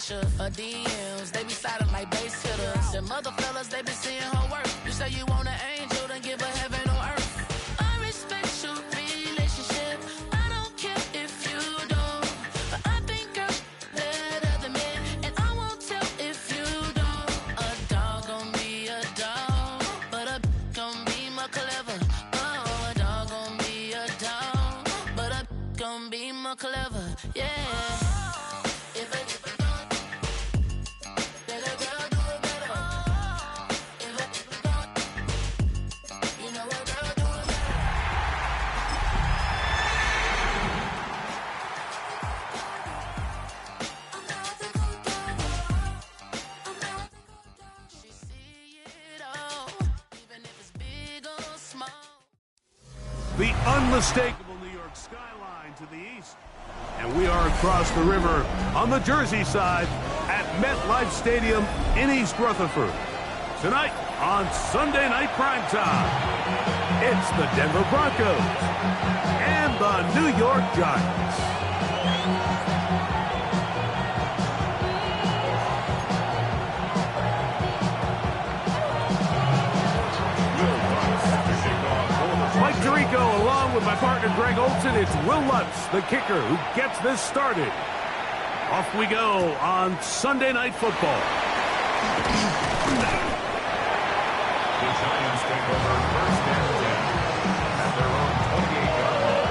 picture of DMs. They be sliding like base hitters. And mother fellas, they be seeing her work. You say you want an angel, then give her heaven on earth. I respect your relationship. I don't care if you don't. But I think girl better than men. And I won't tell if you don't. A dog gon' be a dog, but a gon' be more clever. Oh, a dog gon' be a dog, but a gon' be more clever. Yeah. The unmistakable New York skyline to the east. And we are across the river on the Jersey side at MetLife Stadium in East Rutherford. Tonight on Sunday Night Primetime, it's the Denver Broncos and the New York Giants. Mike Tirico along with my partner Greg Olson. It's Will Lutz, the kicker, who gets this started. Off we go on Sunday Night Football. The Giants take over first and 10 at their own 28-yard line.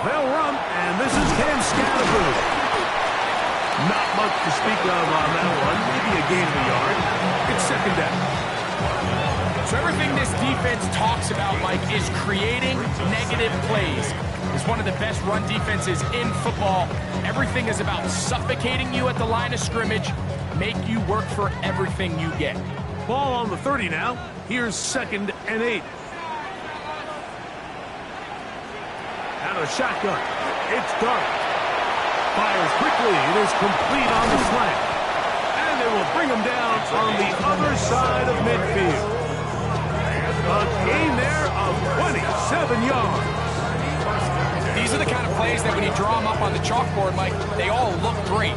They'll run, and this is Cam Scattergood. Not much to speak of on that one. Maybe a gain of a yard. It's second down. So everything this defense talks about, Mike, is creating negative plays. It's one of the best run defenses in football. Everything is about suffocating you at the line of scrimmage, make you work for everything you get. Ball on the 30 now. Here's 2nd and 8. Out of the shotgun. It's Dart. Fires quickly. It is complete on the slant. And they will bring him down on the other side of midfield. A gain there of 27 yards. These are the kind of plays that when you draw them up on the chalkboard, Mike, they all look great.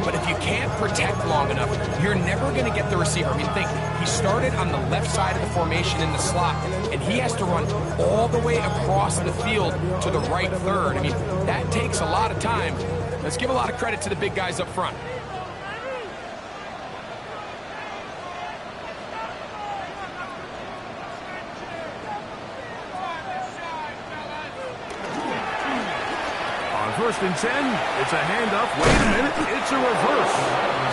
But if you can't protect long enough, you're never going to get the receiver. I mean, think, he started on the left side of the formation in the slot, and he has to run all the way across the field to the right third. I mean, that takes a lot of time. Let's give a lot of credit to the big guys up front. First and 10, it's a handoff. Wait a minute, it's a reverse.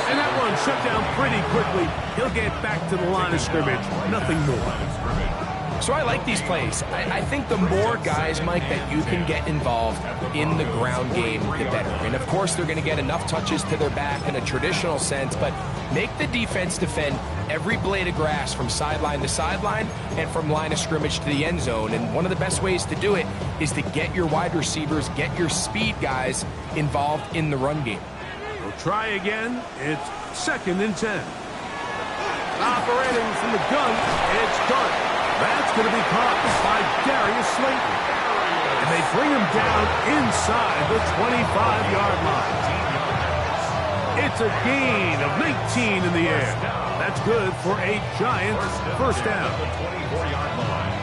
And that one shut down pretty quickly. He'll get back to the line of scrimmage. Nothing more. So I like these plays. I think the more guys, Mike, that you can get involved in the ground game, the better. And, of course, they're going to get enough touches to their back in a traditional sense, but make the defense defend every blade of grass from sideline to sideline and from line of scrimmage to the end zone. And one of the best ways to do it is to get your wide receivers, get your speed guys involved in the run game. We'll try again. It's 2nd and 10. Operating from the gun, it's Dart. That's going to be caught by Darius Slayton. And they bring him down inside the 25-yard line. It's a gain of 19 in the air. That's good for a Giants first down. The 24-yard line.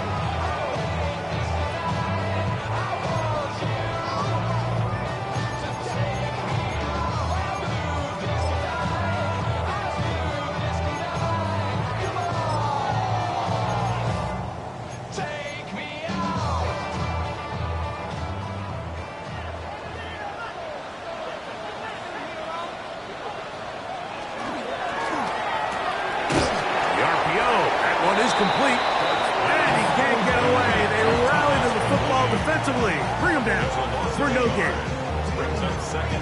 Complete, and he can't get away. They rally to the football defensively. Bring him down for no gain.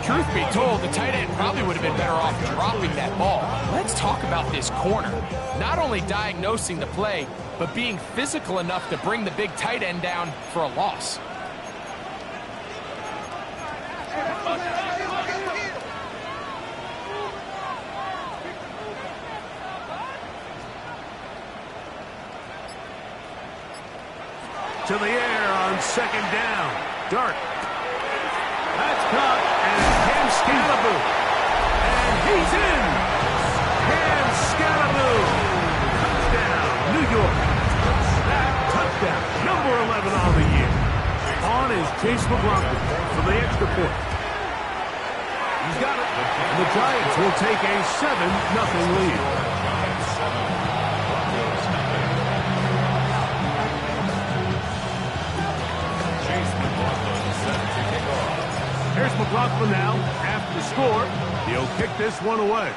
Truth be told, the tight end probably would have been better off dropping that ball. Let's talk about this corner. Not only diagnosing the play, but being physical enough to bring the big tight end down for a loss. To the air on second down. Dart. That's caught, and Cam Scalaboo. And he's in. Cam Scalaboo. Touchdown, New York. That touchdown, number 11 on the year. On is Chase McLaughlin for the extra point. He's got it. And the Giants will take a 7-0 lead. Here's McLaughlin now. After the score, he'll kick this one away.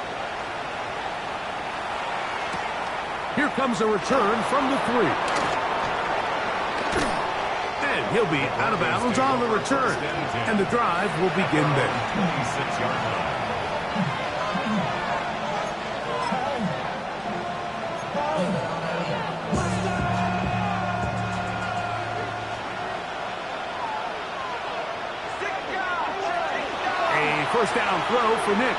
Here comes a return from the 3. And he'll be out of bounds on the return. And the drive will begin there. 26-yard line. First down throw for Nix.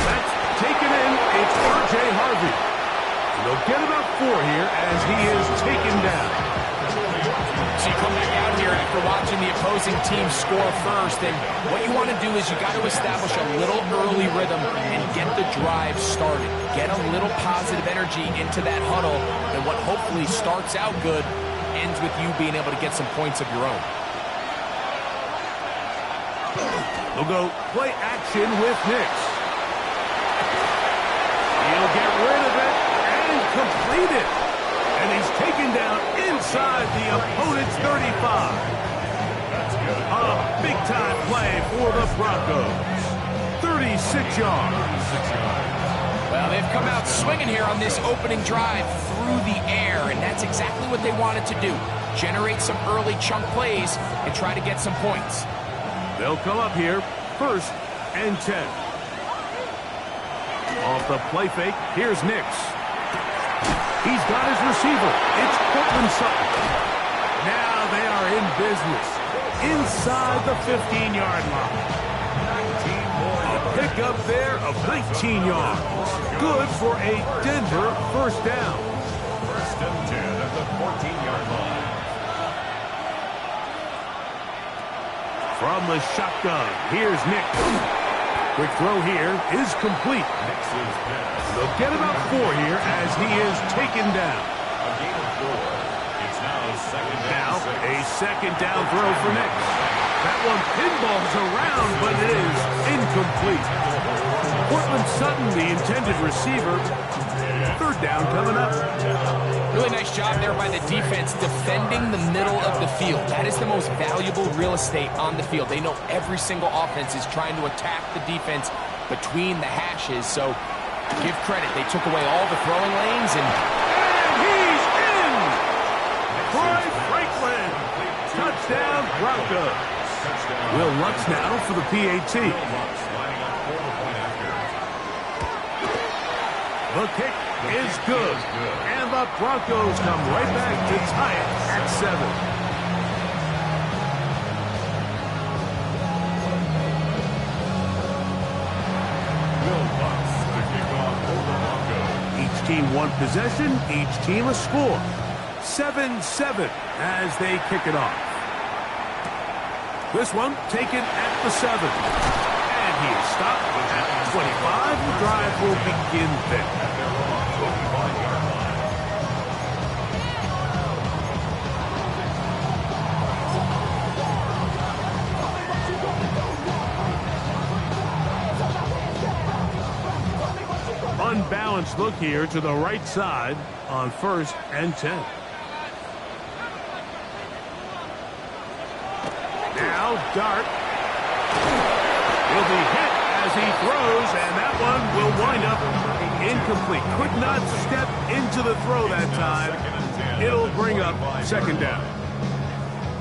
That's taken in. It's R.J. Harvey. And they'll get about 4 here as he is taken down. So you come back out here after watching the opposing team score first, and what you want to do is you got to establish a little early rhythm and get the drive started. Get a little positive energy into that huddle, and what hopefully starts out good ends with you being able to get some points of your own. They'll go play action with Nix. He'll get rid of it and complete it. And he's taken down inside the opponent's 35. That's good. A big-time play for the Broncos. 36 yards. 6 yards. Well, they've come out swinging here on this opening drive through the air, and that's exactly what they wanted to do. Generate some early chunk plays and try to get some points. They'll come up here, 1st and 10. Off the play fake, here's Nix. He's got his receiver. It's Cortland Sutton. Now they are in business. Inside the 15-yard line. A pickup there of 19 yards. Good for a Denver first down. 1st and 10 at the 14-yard line. From the shotgun, here's Nick. Quick throw here is complete. Nix's pass. They'll get about 4 here as he is taken down. A gain of 4. It's now 2nd down. Now, 6. a 2nd down throw for Nick. That one pinballs around, but it is incomplete. Cortland Sutton, the intended receiver. 3rd down coming up. Really nice job there by the defense defending the middle of the field. That is the most valuable real estate on the field. They know every single offense is trying to attack the defense between the hashes, so give credit. They took away all the throwing lanes, and he's in! Troy Franklin! Touchdown, Broncos. Will Lutz now for the PAT. Lining up for the point after. The kick is good. And the Broncos come right back to tie it at 7. Each team one possession, each team a score. 7-7 as they kick it off. This one taken at the 7. And he is stopped at 25. The drive will begin there. Unbalanced look here to the right side on 1st and 10. Now Dart. He'll be hit as he throws, and that one will wind up incomplete. Could not step into the throw that time. It'll bring up 2nd down.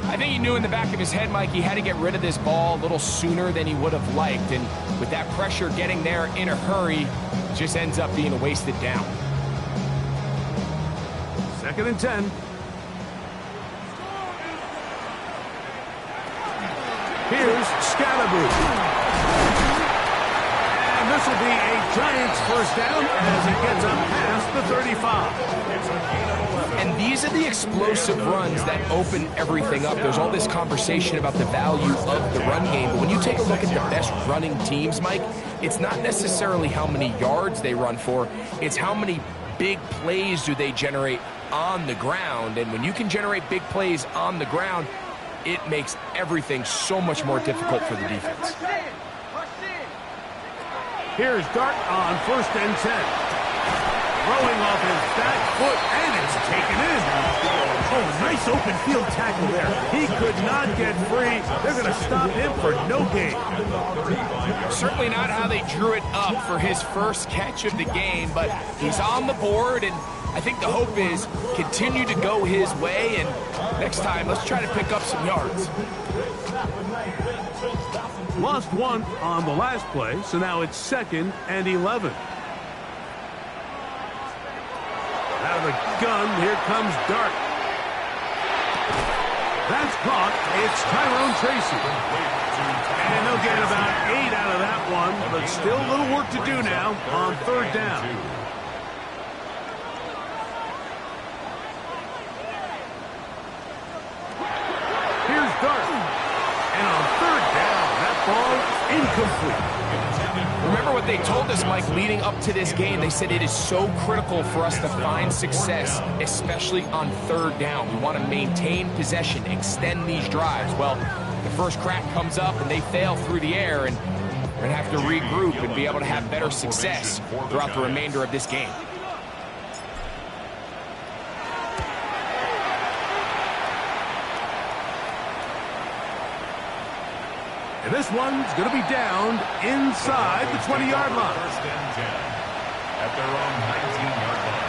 I think he knew in the back of his head, Mike, he had to get rid of this ball a little sooner than he would have liked. And with that pressure getting there in a hurry, just ends up being a wasted down. 2nd and 10. Here's Scalaboo. And this will be a Giants first down as he gets up past the 35. And these are the explosive runs that open everything up. There's all this conversation about the value of the run game, but when you take a look at the best running teams, Mike, it's not necessarily how many yards they run for, it's how many big plays do they generate on the ground. And when you can generate big plays on the ground, it makes everything so much more difficult for the defense. Here's Dart on 1st and 10. Throwing off his back foot, and it's taken in. Oh, nice open field tackle there. He could not get free. They're going to stop him for no gain. Certainly not how they drew it up for his first catch of the game, but he's on the board, and I think the hope is continue to go his way, and next time, let's try to pick up some yards. Lost 1 on the last play, so now it's 2nd and 11. Out of the gun, here comes Dart. That's caught. It's Tyrone Tracy. And they'll get about 8 out of that one, but still a little work to do now on 3rd down. Here's Dart. And on 3rd down, that ball is incomplete. Remember what they told us, Mike, leading up to this game. They said it is so critical for us to find success, especially on 3rd down. We want to maintain possession, extend these drives. Well, the first crack comes up and they fail through the air, and we're going to have to regroup and be able to have better success throughout the remainder of this game. And this one's going to be down inside the 20-yard line. 1st and 10 at their own 19-yard line.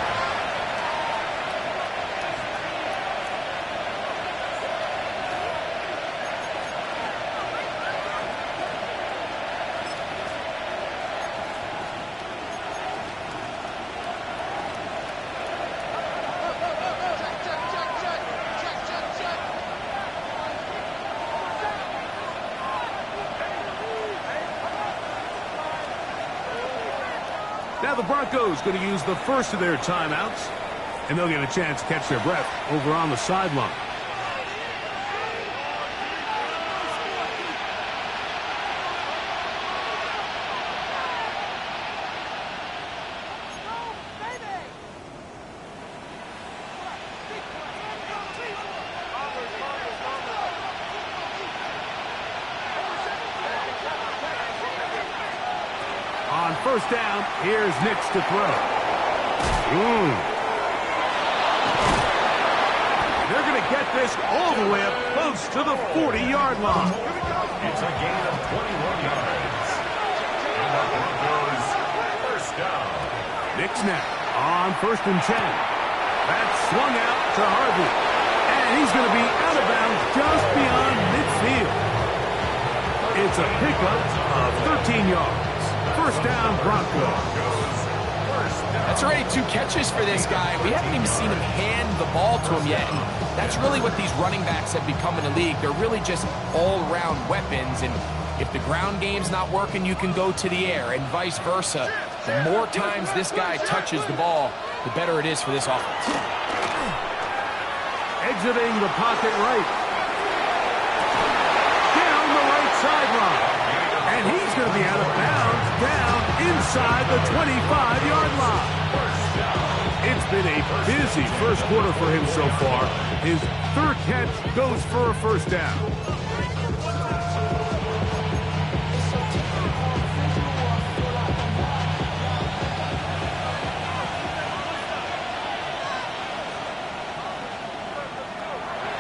Now the Broncos going to use the first of their timeouts, and they'll get a chance to catch their breath over on the sideline. On 1st down, here's Nix to throw. They're going to get this all the way up close to the 40-yard line. It's a gain of 21 yards. And the Broncos, 1st down. Nix now on 1st and 10. That's swung out to Harvey. And he's going to be out of bounds just beyond midfield. It's a pickup of 13 yards. 1st down, Broncos. That's already 2 catches for this guy. We haven't even seen him hand the ball to him yet, and that's really what these running backs have become in the league. They're really just all-around weapons, and if the ground game's not working, you can go to the air, and vice versa. The more times this guy touches the ball, the better it is for this offense. Exiting the pocket right. Down the right sideline. And he's going to be out of bounds, down inside the 25-yard line. It's been a busy first quarter for him so far. His 3rd catch goes for a 1st down.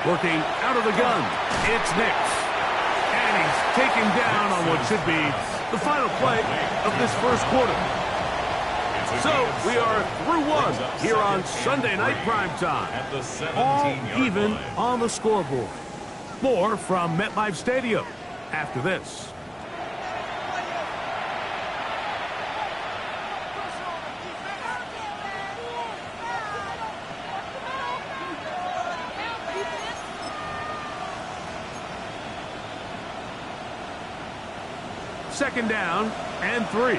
Working out of the gun, it's Nix. And he's taken down on what should be the final play of this first quarter. So we are through 1 here on Sunday Night Primetime. All even on the scoreboard. More from MetLife Stadium after this. 2nd down and 3.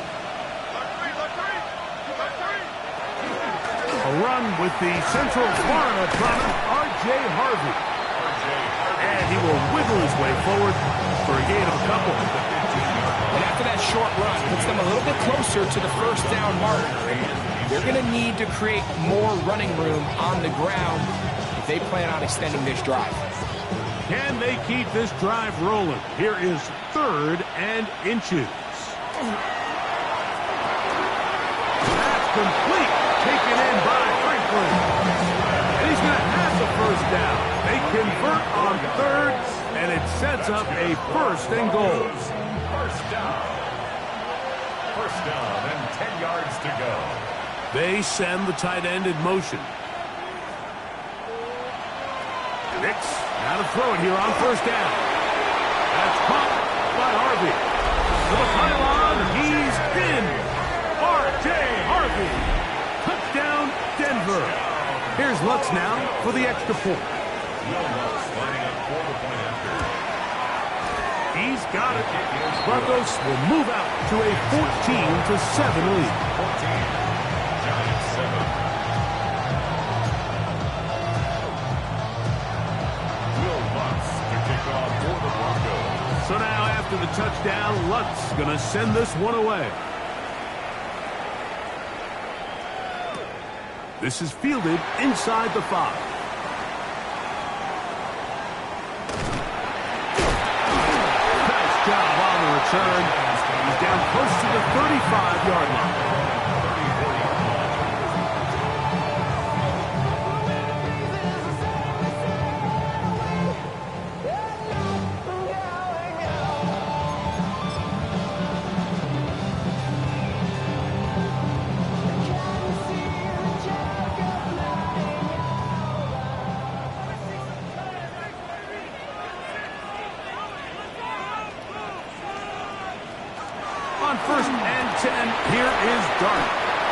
A run with the Central Florida product, R.J. Harvey. And he will wiggle his way forward for a gain of a couple. And after that short run, puts them a little bit closer to the 1st down marker. They're going to need to create more running room on the ground if they plan on extending this drive. Can they keep this drive rolling? Here is 3rd and inches. That's complete. Taken in by Franklin. And he's going to have the 1st down. They convert on 3rd, and it sets up a 1st and goal. 1st down. 1st down and 10 yards to go. They send the tight end in motion. Nix, now to throw it here on 1st down. That's caught by Harvey. To the pylon, he's in. R.J. Harvey. Touchdown, Denver. Here's Lutz now for the extra point. Lining up for the point after. He's got it. Broncos will move out to a 14-7 lead. 14. Giants 7. So now after the touchdown, Lutz going to send this one away. This is fielded inside the 5. Nice job on the return. He's down close to the 35-yard line. On 1st and 10, here is Dart.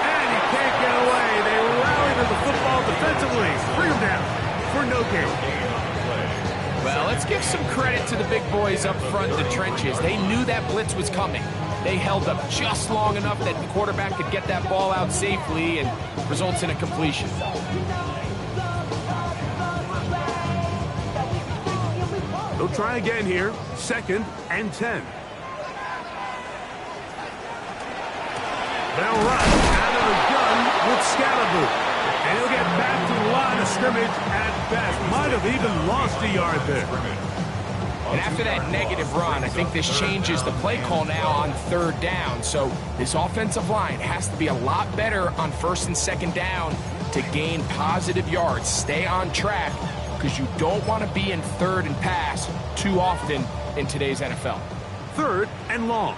And he can't get away. They rally to the football defensively. Bring him down for no gain. Well, let's give some credit to the big boys up front in the trenches. They knew that blitz was coming. They held up just long enough that the quarterback could get that ball out safely and results in a completion. They'll try again here. 2nd and 10. They'll run out of the gun with Scalaboo. And he'll get back to the line of scrimmage at best. Might have even lost a yard there. And after that negative run, I think this changes the play call now on 3rd down. So this offensive line has to be a lot better on 1st and 2nd down to gain positive yards. Stay on track because you don't want to be in 3rd and pass too often in today's NFL. 3rd and long.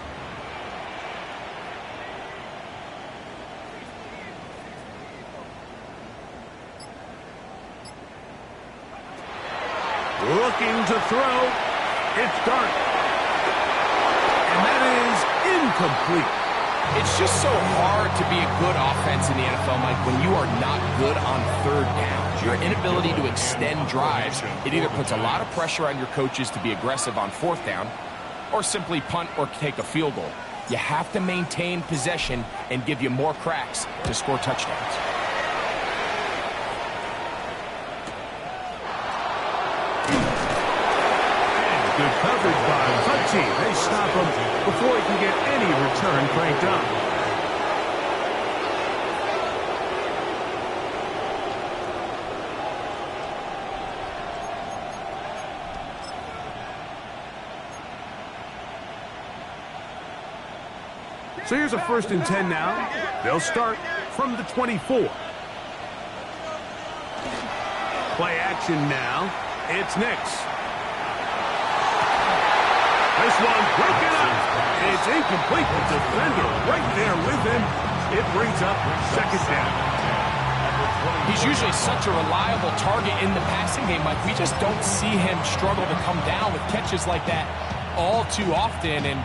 Looking to throw. It's Dart. And that is incomplete. It's just so hard to be a good offense in the NFL, Mike, when you are not good on 3rd down. Your inability to extend drives, it either puts a lot of pressure on your coaches to be aggressive on 4th down or simply punt or take a field goal. You have to maintain possession and give you more cracks to score touchdowns. Good coverage by Hutchie. They stop him before he can get any return cranked up. So here's a 1st and 10 now. They'll start from the 24. Play action now. It's Nix. This one broken up. It's incomplete. The defender right there with him. It brings up 2nd down. He's usually such a reliable target in the passing game, Mike. We just don't see him struggle to come down with catches like that all too often. And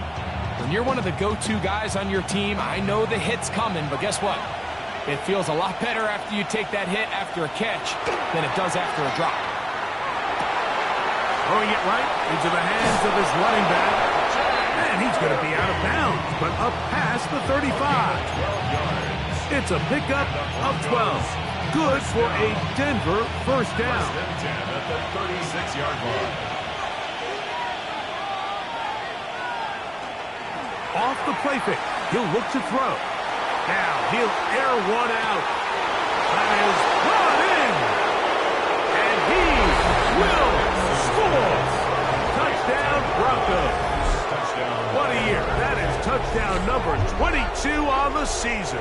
when you're one of the go-to guys on your team, I know the hit's coming, but guess what? It feels a lot better after you take that hit after a catch than it does after a drop. Throwing it right into the hands of his running back. And And he's going to be out of bounds, but up past the 35. It's a pickup of 12. Good for a Denver first down. First and 10 at the 36-yard line. Off the play fake, he'll look to throw. Now he'll air one out. That is brought in. And he will score. Touchdown Broncos. Touchdown. What a year. That is touchdown number 22 on the season.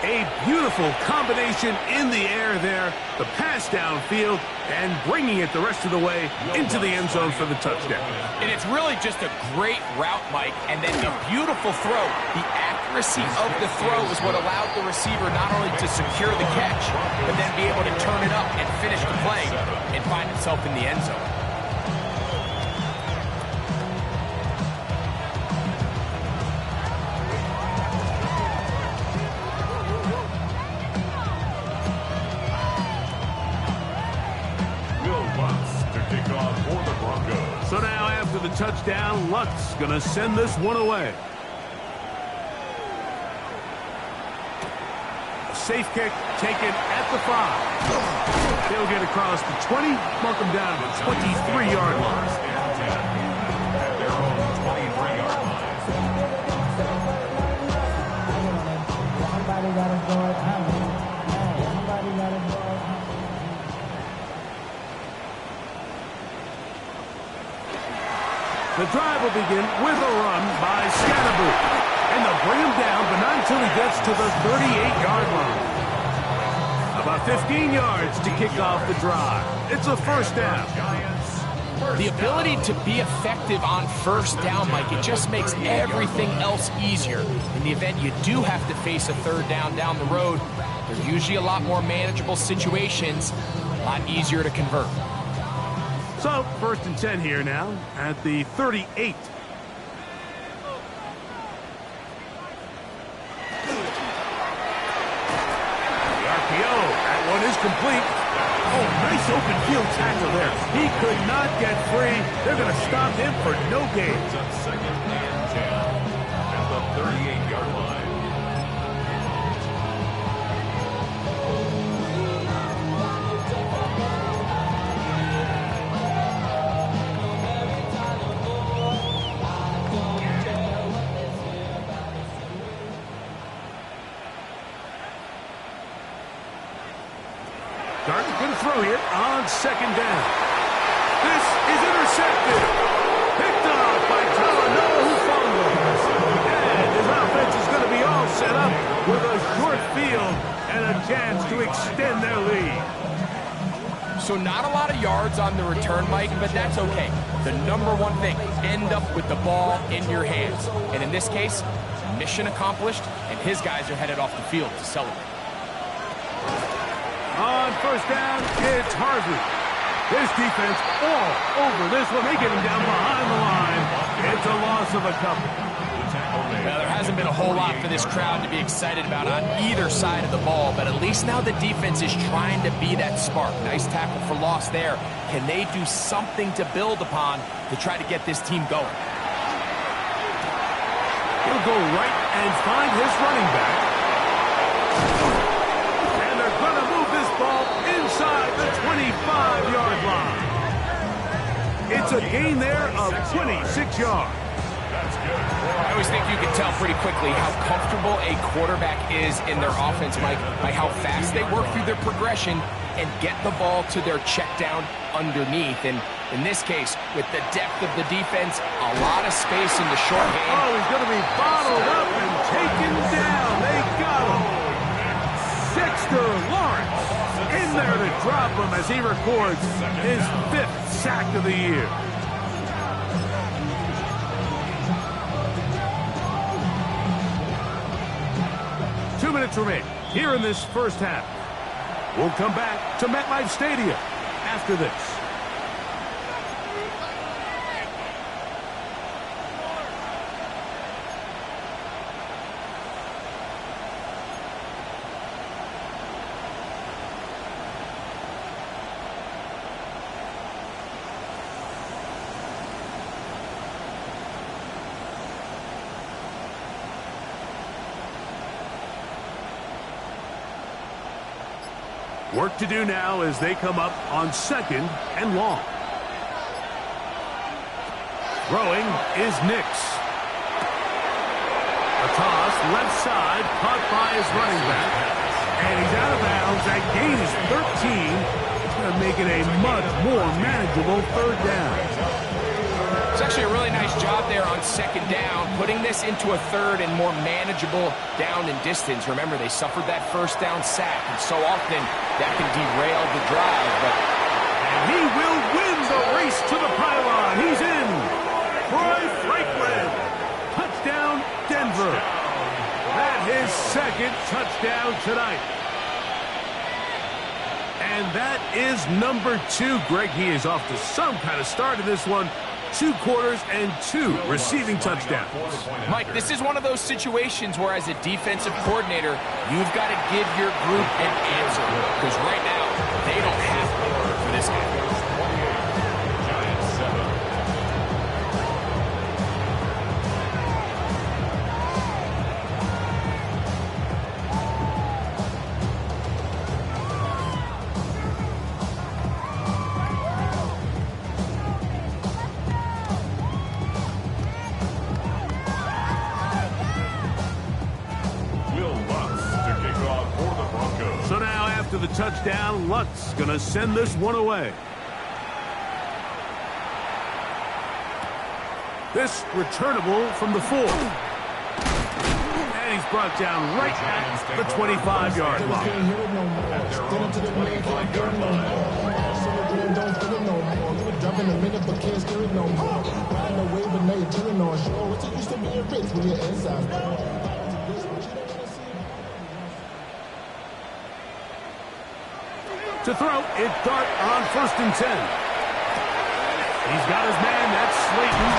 A beautiful combination in the air there, the pass downfield, and bringing it the rest of the way into the end zone for the touchdown. And it's really just a great route, Mike, and then a beautiful throw. The accuracy of the throw is what allowed the receiver not only to secure the catch, but then be able to turn it up and finish the play and find himself in the end zone. So now after the touchdown, Luck's going to send this one away. A safe kick taken at the 5. They'll get across the 20, mark them down to the 23-yard line. At their own 23-yard line. Somebody got to go at time. Somebody got to go at time. The drive will begin with a run by Scannaboo. And they'll bring him down, but not until he gets to the 38-yard line. About 15 yards to kick off the drive. It's a first down. The ability to be effective on first down, Mike, it just makes everything else easier. In the event you do have to face a third down the road, they're usually a lot more manageable situations, a lot easier to convert. So, first and 10 here now at the 38. The RPO, that one is complete. Oh, nice open field tackle there. He could not get free. They're going to stop him for no gain. It's a second and 10 at the 38-yard line. Darton's going to throw here on second down. This is intercepted. Picked off by Talanoa, who fumbled. And his offense is going to be all set up with a short field and a chance to extend their lead. So not a lot of yards on the return, Mike, but that's okay. The number one thing, end up with the ball in your hands. And in this case, mission accomplished, and his guys are headed off the field to celebrate. On first down, it's Harvey. This defense all over this one. They get him down behind the line. It's a loss of a couple. Now, there hasn't been a whole lot for this crowd to be excited about on either side of the ball, but at least now the defense is trying to be that spark. Nice tackle for loss there. Can they do something to build upon to try to get this team going? He'll go right and find his running back. And they're going to move this ball inside the 25-yard line. It's a gain there of 26 yards. I always think you can tell pretty quickly how comfortable a quarterback is in their offense, Mike, by how fast they work through their progression and get the ball to their check down underneath. And in this case, with the depth of the defense, a lot of space in the short game. Oh, he's going to be bottled up and taken down. They got him. Dexter Lawrence in there to drop him as he records his 5th sack of the year. Remain here in this first half. We'll come back to MetLife Stadium after this. Work to do now as they come up on 2nd and long. Throwing is Nix. A toss, left side, caught by his running back. And he's out of bounds. That gain is 13. It's going to make it a much more manageable 3rd down. It's actually a really nice job there on 2nd down, putting this into a 3rd and more manageable down and distance. Remember, they suffered that 1st down sack, and so often that can derail the drive. And he will win the race to the pylon. He's in. Troy Franklin. Touchdown, Denver. That his 2nd touchdown tonight. And that is number 2. Greg, he is off to some kind of start in this one. 2 quarters and 2 receiving touchdowns. Mike, this is one of those situations where as a defensive coordinator, you've got to give your group an answer. Because right now, they don't have one for this game. The touchdown, Lutz gonna send this one away. This returnable from the 4. And he's brought down right at the 25-yard line. To throw, it's Dart on 1st and 10. He's got his man, that's Slayton.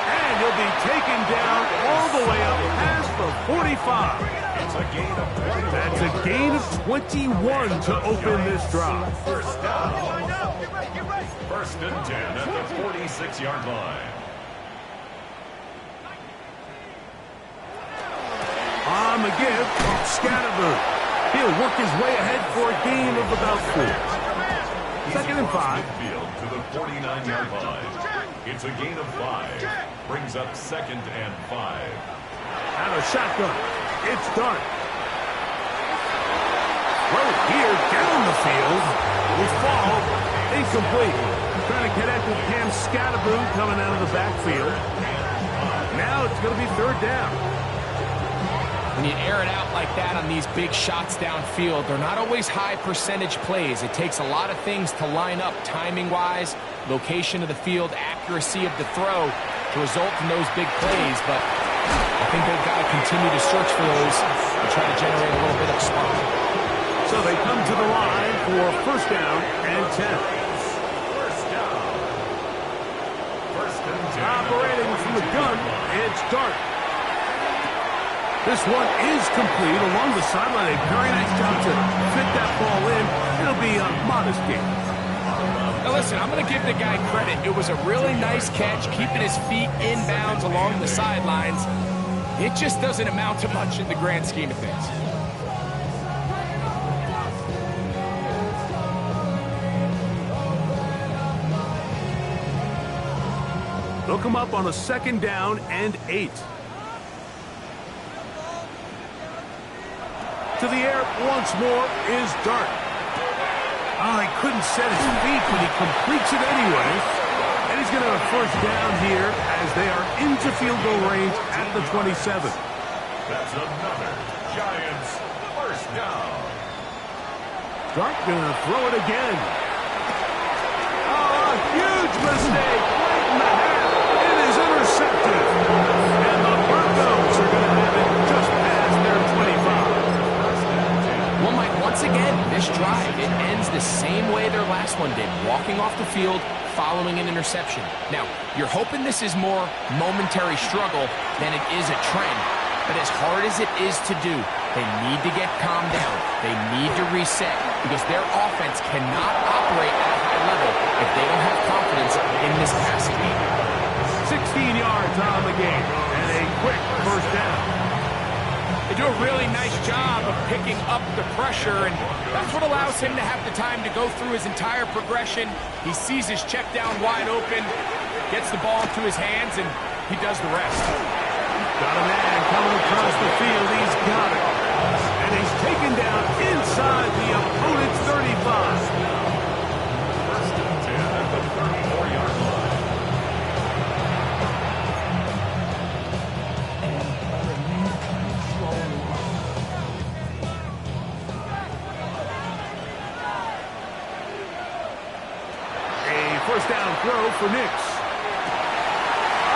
And he'll be taken down all the way up past the 45. It's a gain of 21. That's a gain of 21 to open this drive. 1st down. 1st and 10 at the 46-yard line. On the give, Scatterboot. He'll work his way ahead for a gain of about 4. 2nd and 5. Field to the 49-yard line. It's a gain of 5. Brings up 2nd and 5. Out of shotgun. It's Dart. Throw here down the field. Will fall. Incomplete. Trying to connect with Cam Scatterboot coming out of the backfield. Now it's going to be 3rd down. When you air it out like that on these big shots downfield, they're not always high percentage plays. It takes a lot of things to line up timing-wise, location of the field, accuracy of the throw to result in those big plays. But I think they've got to continue to search for those and try to generate a little bit of spark. So they come to the line for 1st down and 10. 1st down. 1st and 10. Operating from the gun, it's Dart. This one is complete along the sideline. A very nice job to fit that ball in. It'll be a modest gain. Now listen, I'm going to give the guy credit. It was a really nice catch, keeping his feet inbounds along the sidelines. It just doesn't amount to much in the grand scheme of things. They'll come up on a 2nd down and 8. To the air once more is Dart. Oh, he couldn't set his feet, but he completes it anyway. And he's going to have a 1st down here as they are into field goal range at the 27. That's another Giants 1st down. Dart going to throw it again. Oh, a huge mistake right in the half. It is intercepted. And the Broncos are going to have it just past their 25. Well, Mike, once again, this drive, it ends the same way their last one did, walking off the field, following an interception. Now, you're hoping this is more momentary struggle than it is a trend, but as hard as it is to do, they need to get calmed down. They need to reset because their offense cannot operate at a high level if they don't have confidence in this passing game. 16 yards on the game and a quick 1st down. They do a really nice job of picking up the pressure, and that's what allows him to have the time to go through his entire progression. He sees his check down wide open, gets the ball into his hands, and he does the rest. Got a man coming across the field. He's got it. And he's taken down inside the opponent's 35. First and 10 at the 34-yard line. First down throw for Nix.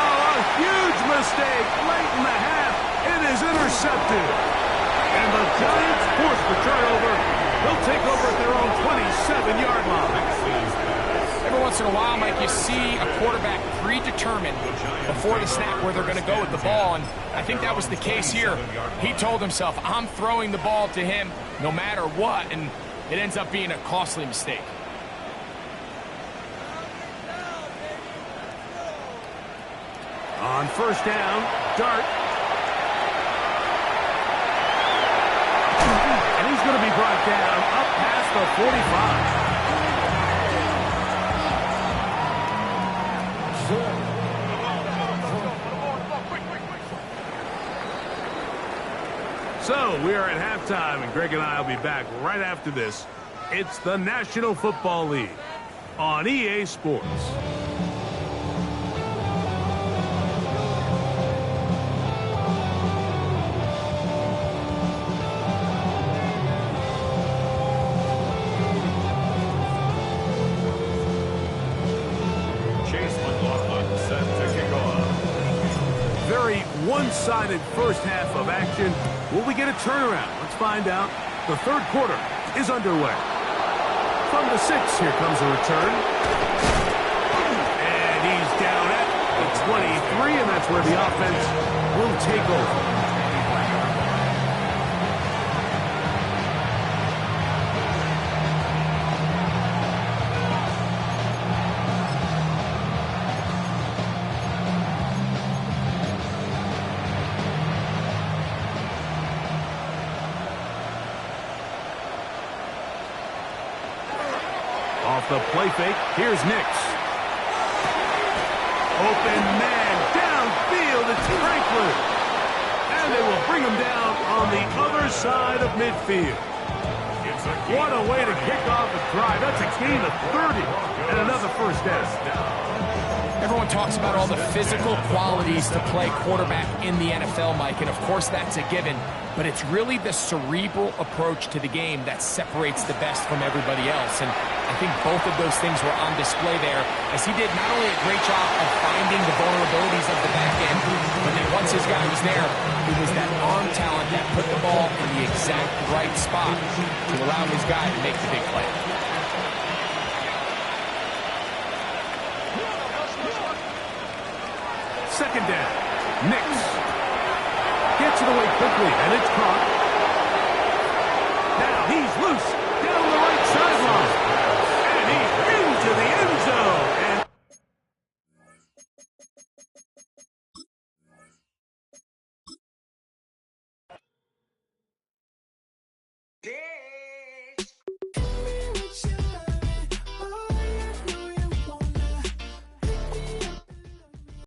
Oh, a huge mistake late in the half. It is intercepted. And the Giants force the turnover. They'll take over at their own 27-yard line. Every once in a while, Mike, you see a quarterback predetermined before the snap where they're going to go with the ball, and I think that was the case here. He told himself, I'm throwing the ball to him no matter what, and it ends up being a costly mistake. On first down, Dart. And he's going to be brought down up past the 45. So we are at halftime, and Greg and I will be back right after this. It's the National Football League on EA Sports. One-sided first half of action. Will we get a turnaround? Let's find out. The third quarter is underway. From the 6, here comes a return. And he's down at the 23, and that's where the offense will take over. Off the play fake, here's Nix. Open man, downfield, it's Franklin. And they will bring him down on the other side of midfield. What a way to kick off a drive. That's a gain of 30 and another first down. Everyone talks about all the physical qualities to play quarterback in the NFL, Mike, and of course that's a given, but it's really the cerebral approach to the game that separates the best from everybody else, and I think both of those things were on display there, as he did not only a great job of finding the vulnerabilities of the back end, but then once his guy was there, it was that arm talent that put the ball in the exact right spot to allow his guy to make the big play. Second down, Nix gets it away quickly, and it's caught. Now he's loose down the right sideline.